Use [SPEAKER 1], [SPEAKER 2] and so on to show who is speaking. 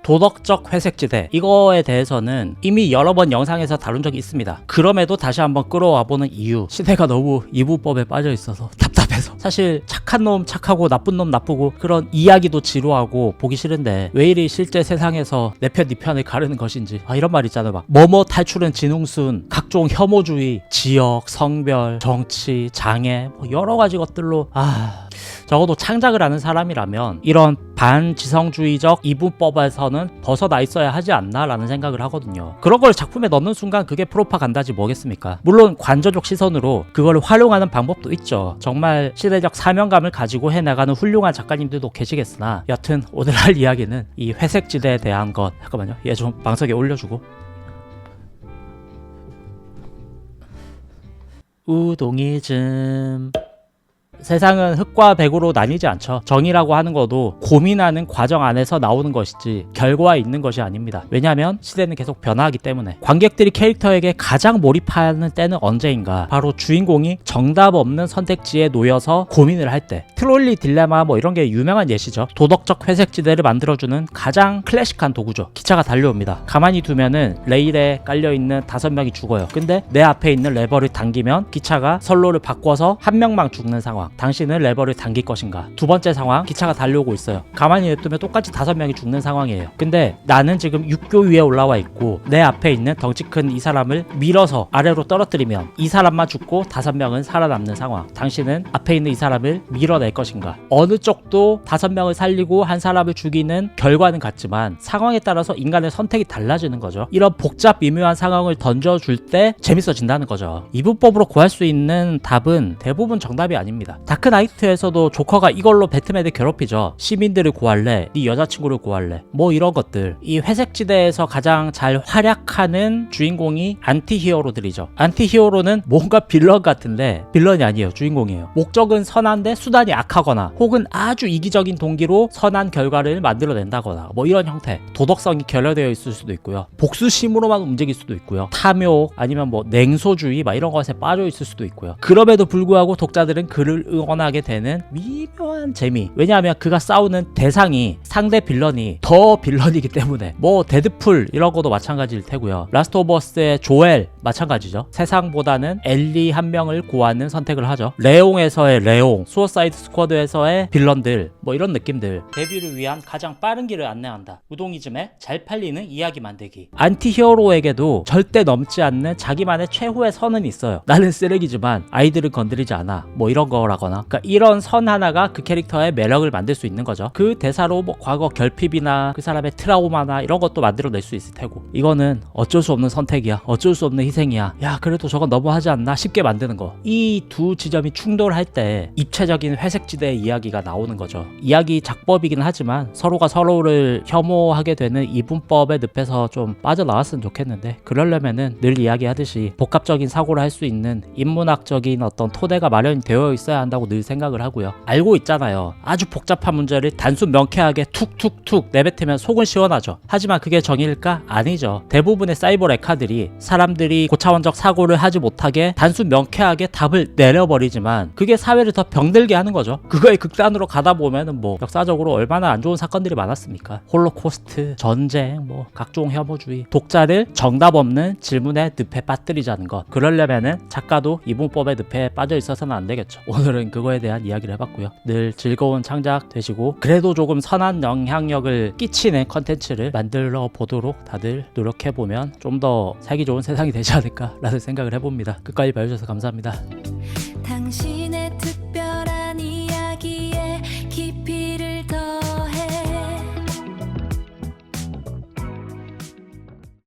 [SPEAKER 1] 도덕적 회색지대, 이거에 대해서는 이미 여러 번 영상에서 다룬 적이 있습니다. 그럼에도 다시 한번 끌어와보는 이유, 시대가 너무 이분법에 빠져있어서 답답해서. 사실 착한 놈 착하고 나쁜 놈 나쁘고 그런 이야기도 지루하고 보기 싫은데 왜 이리 실제 세상에서 내 편 네 편을 가르는 것인지. 이런 말 있잖아. 막 뭐뭐 탈출은 진흥순, 각종 혐오주의, 지역, 성별, 정치, 장애, 뭐 여러 가지 것들로 적어도 창작을 하는 사람이라면 이런 반지성주의적 이분법에서는 벗어나 있어야 하지 않나 라는 생각을 하거든요. 그런 걸 작품에 넣는 순간 그게 프로파간다지 뭐겠습니까. 물론 관조적 시선으로 그걸 활용하는 방법도 있죠. 정말 시대적 사명감을 가지고 해나가는 훌륭한 작가님들도 계시겠으나, 여튼 오늘 할 이야기는 이 회색지대에 대한 것. 잠깐만요, 얘 좀 방석에 올려주고. 우동이즘. 세상은 흑과 백으로 나뉘지 않죠. 정의라고 하는 것도 고민하는 과정 안에서 나오는 것이지 결과에 있는 것이 아닙니다. 왜냐하면 시대는 계속 변화하기 때문에. 관객들이 캐릭터에게 가장 몰입하는 때는 언제인가? 바로 주인공이 정답 없는 선택지에 놓여서 고민을 할 때. 트롤리 딜레마 뭐 이런 게 유명한 예시죠. 도덕적 회색지대를 만들어주는 가장 클래식한 도구죠. 기차가 달려옵니다. 가만히 두면은 레일에 깔려있는 5명이 죽어요. 근데 내 앞에 있는 레버를 당기면 기차가 선로를 바꿔서 한 명만 죽는 상황. 당신은 레버를 당길 것인가? 두 번째 상황, 기차가 달려오고 있어요. 가만히 냅두면 똑같이 5명이 죽는 상황이에요. 근데 나는 지금 육교 위에 올라와 있고 내 앞에 있는 덩치 큰 이 사람을 밀어서 아래로 떨어뜨리면 이 사람만 죽고 5명은 살아남는 상황. 당신은 앞에 있는 이 사람을 밀어낼 것인가? 어느 쪽도 5명을 살리고 한 사람을 죽이는 결과는 같지만 상황에 따라서 인간의 선택이 달라지는 거죠. 이런 복잡 미묘한 상황을 던져줄 때 재밌어진다는 거죠. 이분법으로 구할 수 있는 답은 대부분 정답이 아닙니다. 다크나이트에서도 조커가 이걸로 배트맨을 괴롭히죠. 시민들을 구할래? 네 여자친구를 구할래? 뭐 이런 것들. 이 회색지대에서 가장 잘 활약하는 주인공이 안티히어로들이죠. 안티히어로는 뭔가 빌런 같은데 빌런이 아니에요. 주인공이에요. 목적은 선한데 수단이 악하거나 혹은 아주 이기적인 동기로 선한 결과를 만들어낸다거나 뭐 이런 형태. 도덕성이 결여되어 있을 수도 있고요. 복수심으로만 움직일 수도 있고요. 탐욕 아니면 뭐 냉소주의 막 이런 것에 빠져 있을 수도 있고요. 그럼에도 불구하고 독자들은 그를 응원하게 되는 미묘한 재미. 왜냐하면 그가 싸우는 대상이 상대 빌런이 더 빌런이기 때문에. 뭐 데드풀 이런 것도 마찬가지일 테고요. 라스트 오브 어스의 조엘 마찬가지죠. 세상보다는 엘리 한 명을 구하는 선택을 하죠. 레옹에서의 레옹, 수어사이드 스쿼드에서의 빌런들 뭐 이런 느낌들. 데뷔를 위한 가장 빠른 길을 안내한다. 우동이즘에 잘 팔리는 이야기 만들기. 안티히어로에게도 절대 넘지 않는 자기만의 최후의 선은 있어요. 나는 쓰레기지만 아이들을 건드리지 않아. 뭐 이런 거라거나. 그러니까 이런 선 하나가 그 캐릭터의 매력을 만들 수 있는 거죠. 그 대사로 뭐 과거 결핍이나 그 사람의 트라우마나 이런 것도 만들어낼 수 있을 테고. 이거는 어쩔 수 없는 선택이야. 어쩔 수 없는 희생이야. 야 그래도 저건 너무하지 않나 싶게 만드는 거. 이 두 지점이 충돌할 때 입체적인 회색지대의 이야기가 나오는 거죠. 이야기 작법이긴 하지만 서로가 서로를 혐오하게 되는 이분법의 늪에서 좀 빠져나왔으면 좋겠는데, 그러려면은 늘 이야기하듯이 복합적인 사고를 할 수 있는 인문학적인 어떤 토대가 마련이 되어 있어야 한다고 늘 생각을 하고요. 알고 있잖아요. 아주 복잡한 문제를 단순 명쾌하게 툭툭툭 내뱉으면 속은 시원하죠. 하지만 그게 정의일까? 아니죠. 대부분의 사이버 레카들이 사람들이 고차원적 사고를 하지 못하게 단순 명쾌하게 답을 내려버리지만 그게 사회를 더 병들게 하는 거죠. 그거의 극단으로 가다 보면은 뭐 역사적으로 얼마나 안 좋은 사건들이 많았습니까? 홀로코스트, 전쟁, 뭐 각종 혐오주의. 독자를 정답 없는 질문의 늪에 빠뜨리자는 것. 그러려면은 작가도 이분법의 늪에 빠져 있어서는 안 되겠죠. 오늘은 그거에 대한 이야기를 해봤고요. 늘 즐거운 창작 되시고 그래도 조금 선한 영향력을 끼치는 컨텐츠를 만들어 보도록 다들 노력해보면 좀 더 살기 좋은 세상이 되지 않을까 라는 생각을 해봅니다. 끝까지 봐주셔서 감사합니다.
[SPEAKER 2] 당신의 특별